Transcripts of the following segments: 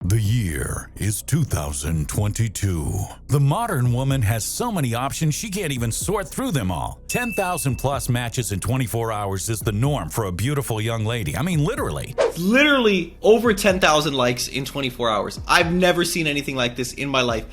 The year is 2022. The modern woman has so many options she can't even sort through them all. 10,000 plus matches in 24 hours is the norm for a beautiful young lady. I mean, literally. Literally over 10,000 likes in 24 hours. I've never seen anything like this in my life.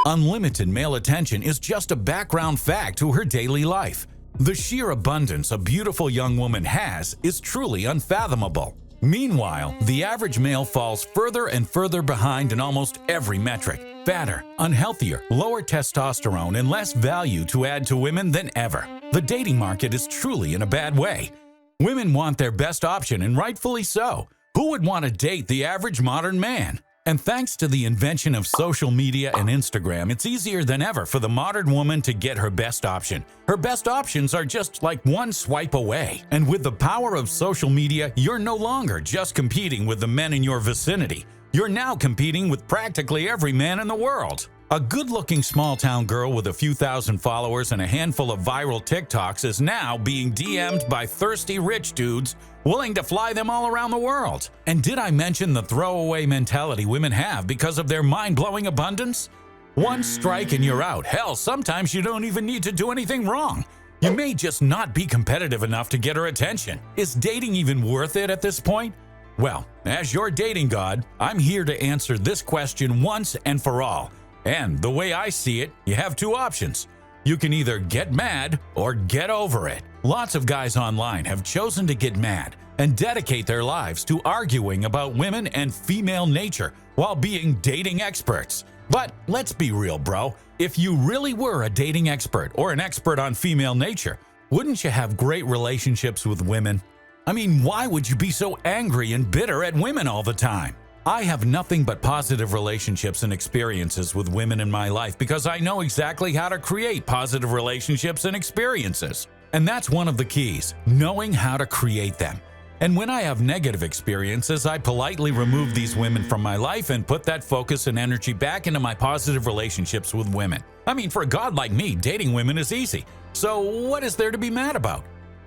Unlimited male attention is just a background fact to her daily life. The sheer abundance a beautiful young woman has is truly unfathomable. Meanwhile, the average male falls further and further behind in almost every metric. Fatter, unhealthier, lower testosterone, and less value to add to women than ever. The dating market is truly in a bad way. Women want their best option, and rightfully so. Who would want to date the average modern man? And thanks to the invention of social media and Instagram, it's easier than ever for the modern woman to get her best option. Her best options are just like one swipe away. And with the power of social media, you're no longer just competing with the men in your vicinity. You're now competing with practically every man in the world. A good-looking small-town girl with a few thousand followers and a handful of viral TikToks is now being DM'd by thirsty rich dudes willing to fly them all around the world. And did I mention the throwaway mentality women have because of their mind-blowing abundance? One strike and you're out. Hell, sometimes you don't even need to do anything wrong. You may just not be competitive enough to get her attention. Is dating even worth it at this point? Well, as your dating god, I'm here to answer this question once and for all. And the way I see it, you have two options. You can either get mad or get over it. Lots of guys online have chosen to get mad and dedicate their lives to arguing about women and female nature while being dating experts. But let's be real, bro. If you really were a dating expert or an expert on female nature, wouldn't you have great relationships with women? I mean, why would you be so angry and bitter at women all the time? I have nothing but positive relationships and experiences with women in my life because I know exactly how to create positive relationships and experiences. And that's one of the keys, knowing how to create them. And when I have negative experiences, I politely remove these women from my life and put that focus and energy back into my positive relationships with women. I mean, for a god like me, dating women is easy. So what is there to be mad about?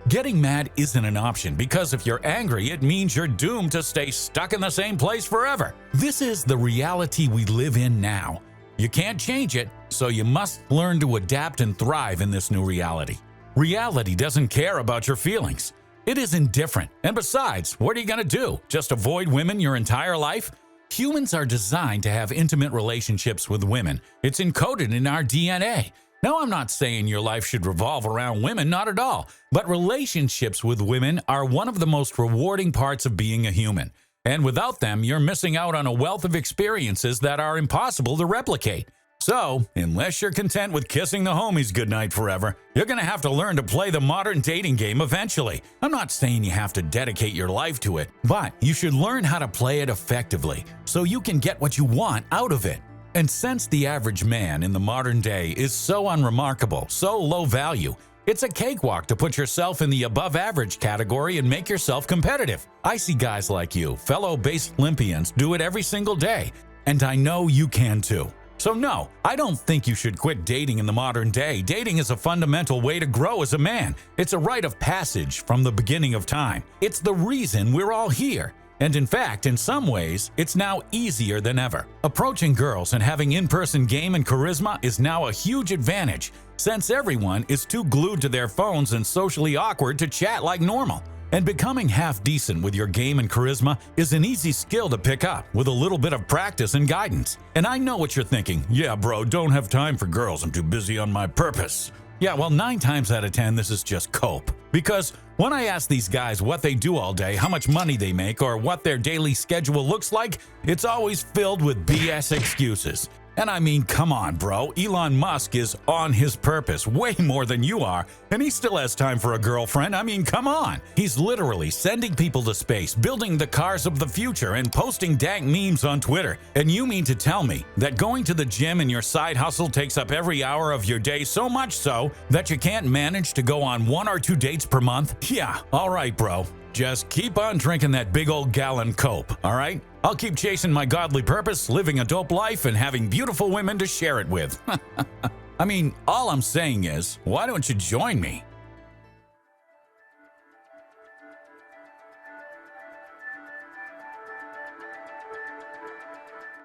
Getting mad isn't an option because if you're angry, it means you're doomed to stay stuck in the same place forever. This is the reality we live in now. You can't change it, so you must learn to adapt and thrive in this new reality. Reality doesn't care about your feelings. It is indifferent. And besides, what are you going to do? Just avoid women your entire life? Humans are designed to have intimate relationships with women. It's encoded in our DNA. Now, I'm not saying your life should revolve around women, not at all. But relationships with women are one of the most rewarding parts of being a human. And without them, you're missing out on a wealth of experiences that are impossible to replicate. So, unless you're content with kissing the homies goodnight forever, you're going to have to learn to play the modern dating game eventually. I'm not saying you have to dedicate your life to it, but you should learn how to play it effectively so you can get what you want out of it. And since the average man in the modern day is so unremarkable, so low value, it's a cakewalk to put yourself in the above average category and make yourself competitive. I see guys like you, fellow base Olympians, do it every single day, and I know you can too. So no, I don't think you should quit dating in the modern day. Dating is a fundamental way to grow as a man. It's a rite of passage from the beginning of time. It's the reason we're all here. And in fact, in some ways, it's now easier than ever. Approaching girls and having in-person game and charisma is now a huge advantage, since everyone is too glued to their phones and socially awkward to chat like normal. And becoming half decent with your game and charisma is an easy skill to pick up with a little bit of practice and guidance. And I know what you're thinking. Yeah, bro, don't have time for girls. I'm too busy on my purpose. Yeah, well, 9 times out of 10, this is just cope. Because when I ask these guys what they do all day, how much money they make, or what their daily schedule looks like, it's always filled with BS excuses. And I mean, come on, bro. Elon Musk is on his purpose way more than you are, and he still has time for a girlfriend. I mean, come on. He's literally sending people to space, building the cars of the future, and posting dank memes on Twitter. And you mean to tell me that going to the gym and your side hustle takes up every hour of your day, so much so that you can't manage to go on 1 or 2 dates per month? Yeah, all right, bro. Just keep on drinking that big old gallon cope, all right? I'll keep chasing my godly purpose, living a dope life, and having beautiful women to share it with. I mean, all I'm saying is, why don't you join me?